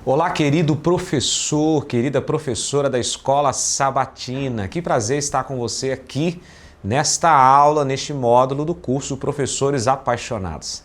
Olá, querido professor, querida professora da Escola Sabatina. Que prazer estar com você aqui nesta aula, neste módulo do curso Professores Apaixonados.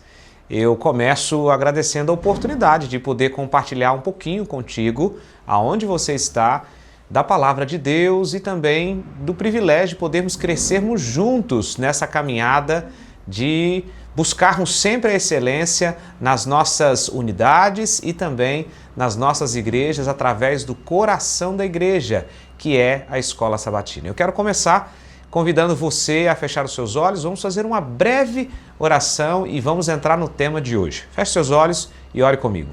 Eu começo agradecendo a oportunidade de poder compartilhar um pouquinho contigo, aonde você está, da Palavra de Deus e também do privilégio de podermos crescermos juntos nessa caminhada de buscarmos sempre a excelência nas nossas unidades e também nas nossas igrejas através do coração da igreja, que é a Escola Sabatina. Eu quero começar convidando você a fechar os seus olhos. Vamos fazer uma breve oração e vamos entrar no tema de hoje. Feche seus olhos e ore comigo.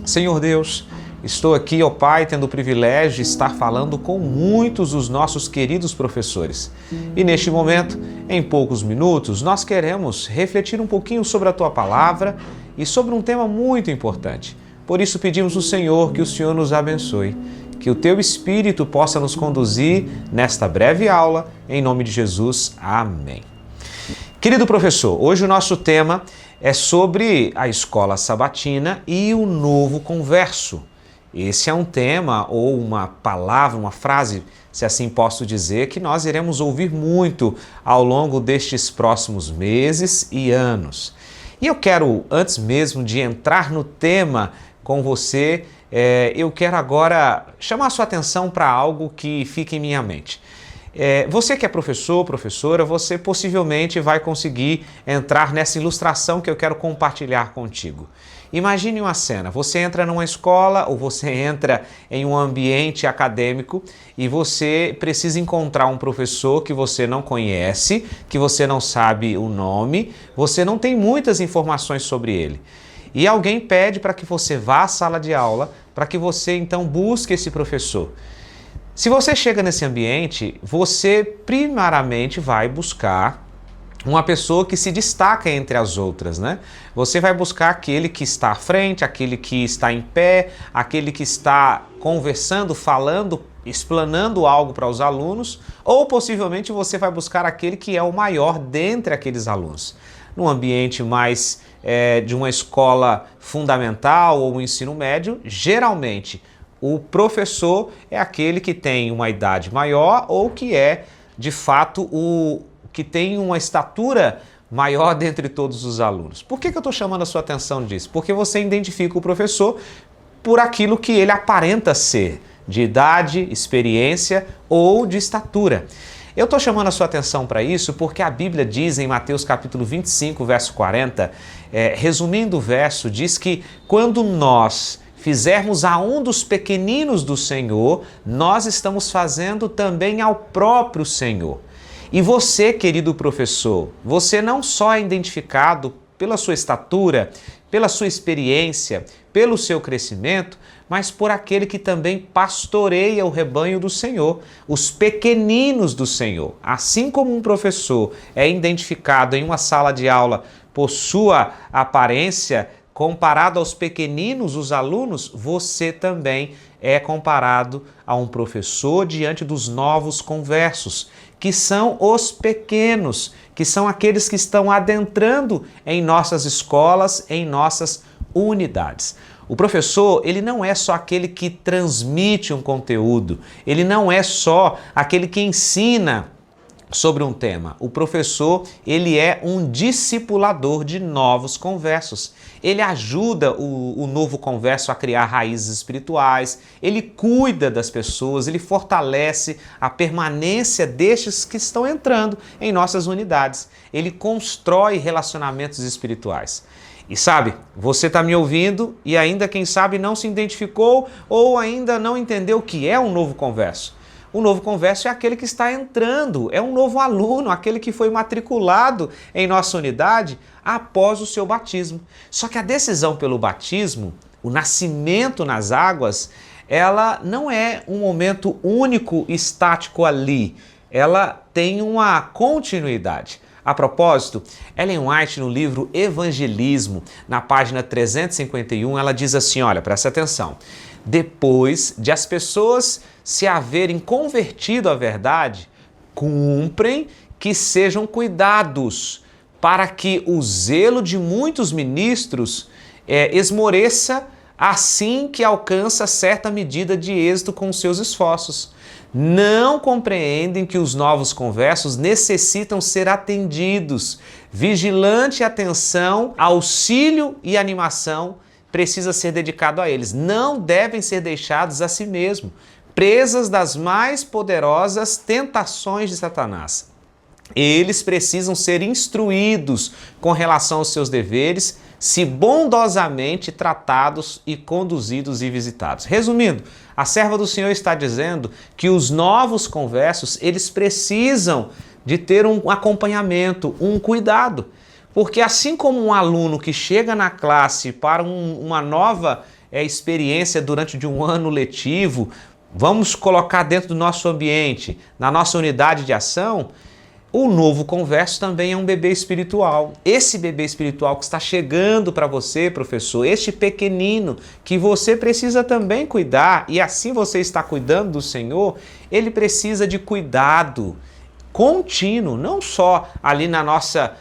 Senhor Deus, estou aqui, ó Pai, tendo o privilégio de estar falando com muitos dos nossos queridos professores. E neste momento, em poucos minutos, nós queremos refletir um pouquinho sobre a Tua Palavra e sobre um tema muito importante. Por isso pedimos ao Senhor que o Senhor nos abençoe, que o Teu Espírito possa nos conduzir nesta breve aula, em nome de Jesus. Amém. Querido professor, hoje o nosso tema é sobre a Escola Sabatina e o novo converso. Esse é um tema ou uma palavra, uma frase, se assim posso dizer, que nós iremos ouvir muito ao longo destes próximos meses e anos. E eu quero, antes mesmo de entrar no tema com você, eu quero agora chamar a sua atenção para algo que fica em minha mente. Você que é professor, professora, você possivelmente vai conseguir entrar nessa ilustração que eu quero compartilhar contigo. Imagine uma cena, você entra numa escola ou você entra em um ambiente acadêmico e você precisa encontrar um professor que você não conhece, que você não sabe o nome, você não tem muitas informações sobre ele. E alguém pede para que você vá à sala de aula, para que você então busque esse professor. Se você chega nesse ambiente, você primeiramente vai buscar uma pessoa que se destaca entre as outras, né? Você vai buscar aquele que está à frente, aquele que está em pé, aquele que está conversando, falando, explanando algo para os alunos, ou possivelmente você vai buscar aquele que é o maior dentre aqueles alunos. Num ambiente mais de uma escola fundamental ou ensino médio, geralmente o professor é aquele que tem uma idade maior ou que é, de fato, o que tem uma estatura maior dentre todos os alunos. Por que eu estou chamando a sua atenção disso? Porque você identifica o professor por aquilo que ele aparenta ser, de idade, experiência ou de estatura. Eu estou chamando a sua atenção para isso porque a Bíblia diz em Mateus capítulo 25, verso 40, resumindo o verso, diz que quando nós fizermos a um dos pequeninos do Senhor, nós estamos fazendo também ao próprio Senhor. E você, querido professor, você não só é identificado pela sua estatura, pela sua experiência, pelo seu crescimento, mas por aquele que também pastoreia o rebanho do Senhor, os pequeninos do Senhor. Assim como um professor é identificado em uma sala de aula por sua aparência, comparado aos pequeninos, os alunos, você também é comparado a um professor diante dos novos conversos, que são os pequenos, que são aqueles que estão adentrando em nossas escolas, em nossas unidades. O professor, ele não é só aquele que transmite um conteúdo, ele não é só aquele que ensina sobre um tema. O professor, ele é um discipulador de novos conversos. Ele ajuda o novo converso a criar raízes espirituais, ele cuida das pessoas, ele fortalece a permanência destes que estão entrando em nossas unidades. Ele constrói relacionamentos espirituais. E sabe, você está me ouvindo e ainda, quem sabe, não se identificou ou ainda não entendeu o que é um novo converso. O novo converso é aquele que está entrando, é um novo aluno, aquele que foi matriculado em nossa unidade após o seu batismo. Só que a decisão pelo batismo, o nascimento nas águas, ela não é um momento único, estático ali. Ela tem uma continuidade. A propósito, Ellen White, no livro Evangelismo, na página 351, ela diz assim, olha, presta atenção. Depois de as pessoas se haverem convertido à verdade, cumprem que sejam cuidados para que o zelo de muitos ministros esmoreça assim que alcança certa medida de êxito com os seus esforços. Não compreendem que os novos conversos necessitam ser atendidos. Vigilante atenção, auxílio e animação precisa ser dedicado a eles. Não devem ser deixados a si mesmos, presas das mais poderosas tentações de Satanás. Eles precisam ser instruídos com relação aos seus deveres, se bondosamente tratados e conduzidos e visitados. Resumindo, a serva do Senhor está dizendo que os novos conversos, eles precisam de ter um acompanhamento, um cuidado. Porque assim como um aluno que chega na classe para uma nova experiência durante um ano letivo, vamos colocar dentro do nosso ambiente, na nossa unidade de ação, o novo converso também é um bebê espiritual. Esse bebê espiritual que está chegando para você, professor, este pequenino que você precisa também cuidar, e assim você está cuidando do Senhor, ele precisa de cuidado contínuo, não só ali na nossa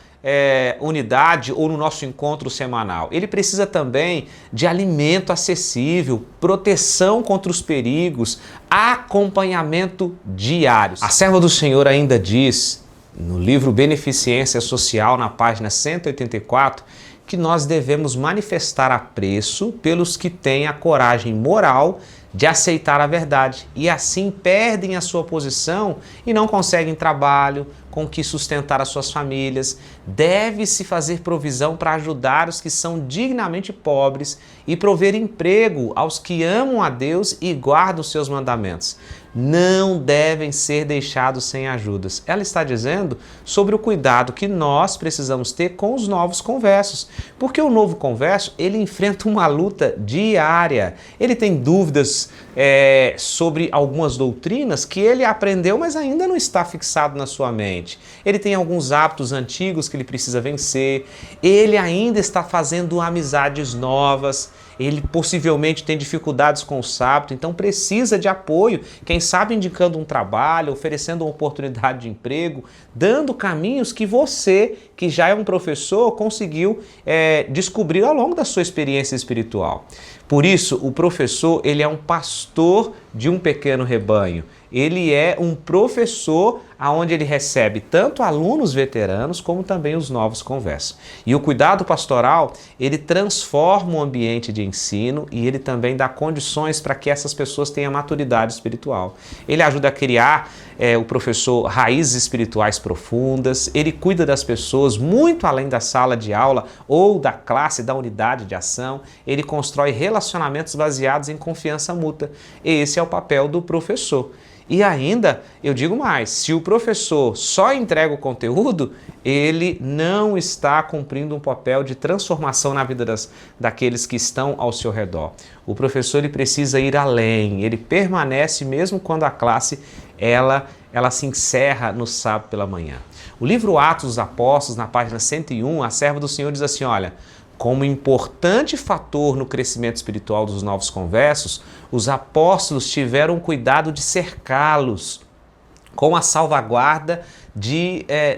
unidade ou no nosso encontro semanal. Ele precisa também de alimento acessível, proteção contra os perigos, acompanhamento diário. A serva do Senhor ainda diz, no livro Beneficência Social, na página 184, que nós devemos manifestar apreço pelos que têm a coragem moral de aceitar a verdade e assim perdem a sua posição e não conseguem trabalho com que sustentar as suas famílias. Deve-se fazer provisão para ajudar os que são dignamente pobres e prover emprego aos que amam a Deus e guardam os seus mandamentos. Não devem ser deixados sem ajudas. Ela está dizendo sobre o cuidado que nós precisamos ter com os novos conversos, porque o novo converso, ele enfrenta uma luta diária. Ele tem dúvidas sobre algumas doutrinas que ele aprendeu, mas ainda não está fixado na sua mente. Ele tem alguns hábitos antigos que ele precisa vencer. Ele ainda está fazendo amizades novas. Ele possivelmente tem dificuldades com o hábitos, então precisa de apoio, quem sabe indicando um trabalho, oferecendo uma oportunidade de emprego, dando caminhos que você, que já é um professor, conseguiu descobrir ao longo da sua experiência espiritual. Por isso, o professor, ele é um pastor de um pequeno rebanho. Ele é um professor onde ele recebe tanto alunos veteranos como também os novos conversos. E o cuidado pastoral, ele transforma o ambiente de ensino e ele também dá condições para que essas pessoas tenham maturidade espiritual. Ele ajuda a criar, o professor, raízes espirituais profundas, ele cuida das pessoas muito além da sala de aula ou da classe, da unidade de ação, ele constrói relacionamentos baseados em confiança mútua. Esse é o papel do professor. E ainda, eu digo mais, se o professor só entrega o conteúdo, ele não está cumprindo um papel de transformação na vida daqueles que estão ao seu redor. O professor, ele precisa ir além, ele permanece mesmo quando a classe ela se encerra no sábado pela manhã. O livro Atos dos Apóstolos, na página 101, a serva do Senhor diz assim, olha, como importante fator no crescimento espiritual dos novos conversos, os apóstolos tiveram cuidado de cercá-los com a salvaguarda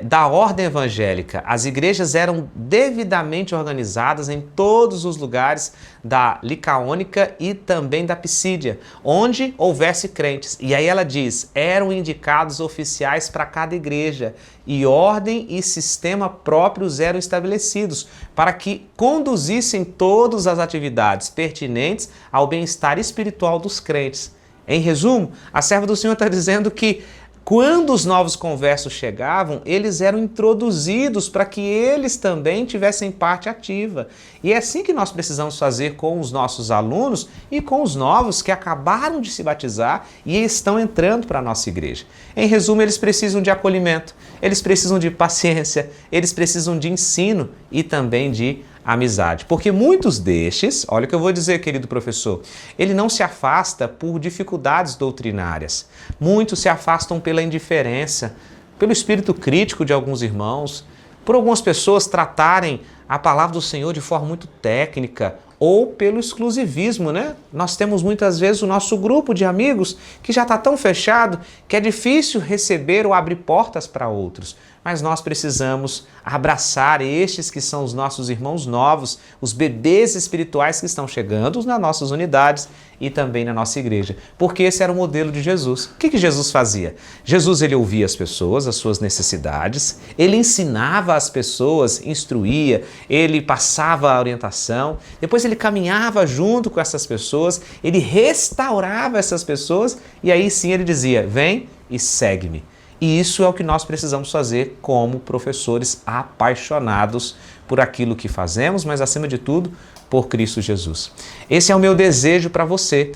da ordem evangélica. As igrejas eram devidamente organizadas em todos os lugares da Licaônica e também da Pisídia, onde houvesse crentes. E aí ela diz, eram indicados oficiais para cada igreja e ordem e sistema próprios eram estabelecidos para que conduzissem todas as atividades pertinentes ao bem-estar espiritual dos crentes. Em resumo, a serva do Senhor está dizendo que quando os novos conversos chegavam, eles eram introduzidos para que eles também tivessem parte ativa. E é assim que nós precisamos fazer com os nossos alunos e com os novos que acabaram de se batizar e estão entrando para a nossa igreja. Em resumo, eles precisam de acolhimento, eles precisam de paciência, eles precisam de ensino e também de amizade. Porque muitos destes, olha o que eu vou dizer, querido professor, ele não se afasta por dificuldades doutrinárias. Muitos se afastam pela indiferença, pelo espírito crítico de alguns irmãos, por algumas pessoas tratarem a palavra do Senhor de forma muito técnica ou pelo exclusivismo, né? Nós temos muitas vezes o nosso grupo de amigos que já está tão fechado que é difícil receber ou abrir portas para outros. mas nós precisamos abraçar estes que são os nossos irmãos novos, os bebês espirituais que estão chegando nas nossas unidades e também na nossa igreja, porque esse era o modelo de Jesus. O que Jesus fazia? Jesus, ele ouvia as pessoas, as suas necessidades, ele ensinava as pessoas, instruía, ele passava a orientação, depois ele caminhava junto com essas pessoas, ele restaurava essas pessoas e aí sim ele dizia: vem e segue-me. E isso é o que nós precisamos fazer como professores apaixonados por aquilo que fazemos, mas acima de tudo, por Cristo Jesus. Esse é o meu desejo para você,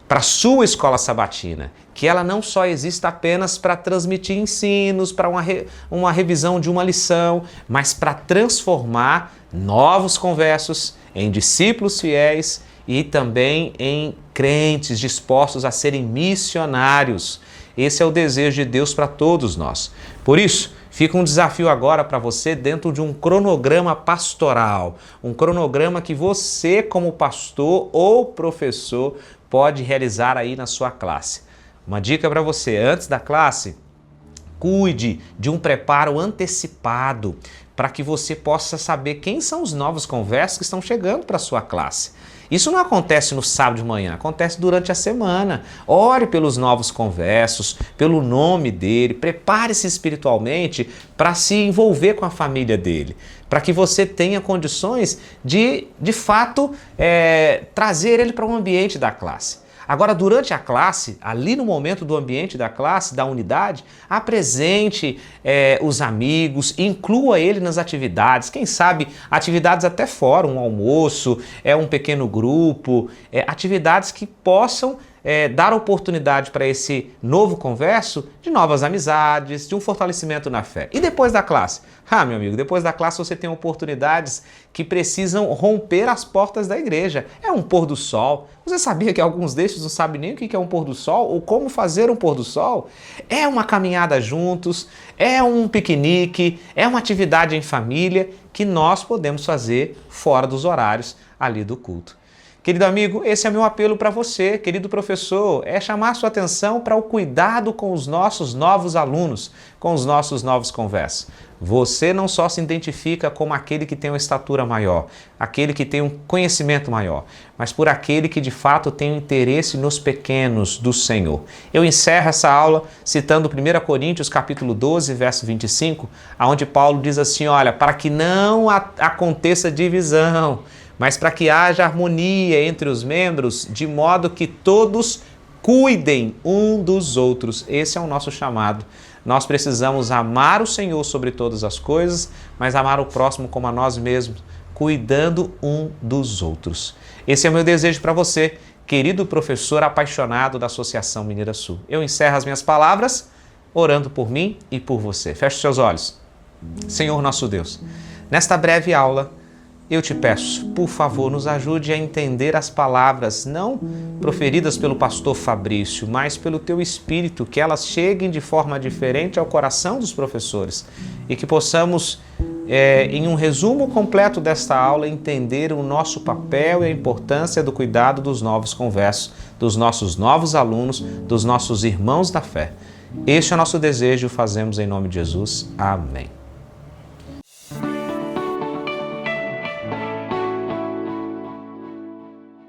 para a sua escola sabatina, que ela não só exista apenas para transmitir ensinos, para uma revisão de uma lição, mas para transformar novos conversos em discípulos fiéis e também em crentes dispostos a serem missionários. Esse é o desejo de Deus para todos nós. Por isso, fica um desafio agora para você dentro de um cronograma pastoral, um cronograma que você, como pastor ou professor, pode realizar aí na sua classe. Uma dica para você: antes da classe, cuide de um preparo antecipado para que você possa saber quem são os novos conversos que estão chegando para a sua classe. Isso não acontece no sábado de manhã, acontece durante a semana. Ore pelos novos conversos, pelo nome dele, prepare-se espiritualmente para se envolver com a família dele, para que você tenha condições de fato, trazer ele para o ambiente da classe. Agora, durante a classe, ali no momento do ambiente da classe, da unidade, apresente os amigos, inclua ele nas atividades, quem sabe atividades até fora, um almoço, um pequeno grupo, atividades que possam dar oportunidade para esse novo converso de novas amizades, de um fortalecimento na fé. E depois da classe? Meu amigo, depois da classe você tem oportunidades que precisam romper as portas da igreja. É um pôr do sol. Você sabia que alguns destes não sabem nem o que é um pôr do sol ou como fazer um pôr do sol? É uma caminhada juntos, é um piquenique, é uma atividade em família que nós podemos fazer fora dos horários ali do culto. Querido amigo, esse é meu apelo para você, querido professor, é chamar sua atenção para o cuidado com os nossos novos alunos, com os nossos novos conversos. Você não só se identifica como aquele que tem uma estatura maior, aquele que tem um conhecimento maior, mas por aquele que de fato tem um interesse nos pequenos do Senhor. Eu encerro essa aula citando 1 Coríntios capítulo 12, verso 25, onde Paulo diz assim: olha, para que não aconteça divisão, mas para que haja harmonia entre os membros, de modo que todos cuidem um dos outros. Esse é o nosso chamado. Nós precisamos amar o Senhor sobre todas as coisas, mas amar o próximo como a nós mesmos, cuidando um dos outros. Esse é o meu desejo para você, querido professor apaixonado da Associação Mineira Sul. Eu encerro as minhas palavras orando por mim e por você. Feche os seus olhos. Senhor nosso Deus, nesta breve aula, eu te peço, por favor, nos ajude a entender as palavras não proferidas pelo pastor Fabrício, mas pelo teu Espírito, que elas cheguem de forma diferente ao coração dos professores e que possamos, em um resumo completo desta aula, entender o nosso papel e a importância do cuidado dos novos conversos, dos nossos novos alunos, dos nossos irmãos da fé. Este é o nosso desejo, fazemos em nome de Jesus. Amém.